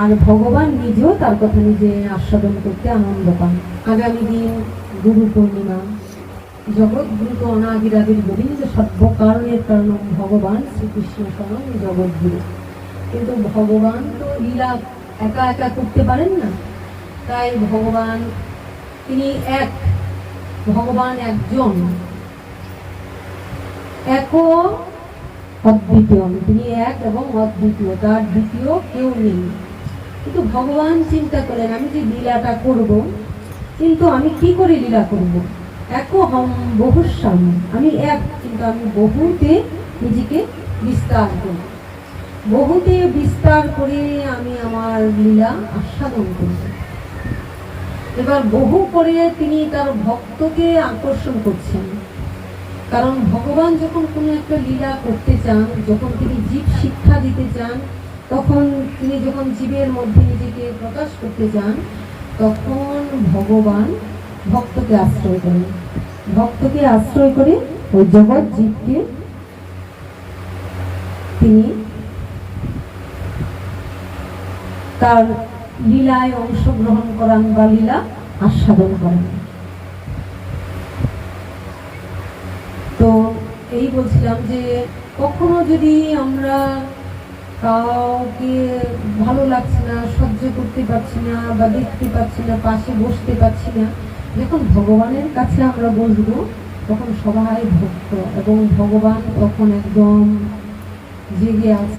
আর ভগবান নিজেও তার কথা নিজে আস্বাদন করতে আনন্দ পান। আগামী দিন গুরু পূর্ণিমা। জগৎগুরু তো অনাদিরাদির গোবিন্দ সর্বকারণের কারণ ভগবান শ্রীকৃষ্ণ স্বয়ং জগৎগুরু। কিন্তু ভগবান তো লীলা একা একা করতে পারেন না, তাই ভগবান তিনি এক, ভগবান একজন, এক অদ্বিতীয়, তিনি এক এবং অদ্বিতীয়, তার দ্বিতীয় কেউ নেই। কিন্তু ভগবান চিন্তা করেন আমি যে লীলাটা করব, কিন্তু আমি কি করে লীলা করব? একহম বহুশ্যাম, আমি এক কিন্তু আমি বহুতে নিজেকে বিস্তার করব, বহুতে বিস্তার করে আমি আমার লীলা আস্বাদন করব। এবার বহু করে তিনি তার ভক্তকে আকর্ষণ করছেন, কারণ ভগবান যখন কোনো একটা লীলা করতে চান, যখন তিনি জীব শিক্ষা দিতে চান, তখন তিনি যখন জীবের মধ্যে নিজেকে প্রকাশ করতে চান, তখন ভগবান ভক্তকে আশ্রয় করেন। ভক্তকে আশ্রয় করে ওই জগৎ জীবকে তিনি তার লীলায় অংশগ্রহণ করান বা লীলা আস্বাদন করেন। তো এই বলছিলাম যে কখনো যদি আমরা কাউকে ভালো লাগছে না, সহ্য করতে পারছি না বা দেখতে পাচ্ছি না, পাশে বসতে পারছি না, যখন ভগবানের কাছে আমরা বসবো তখন সবাই ভক্ত এবং ভগবান তখন একদম জেগে আছে।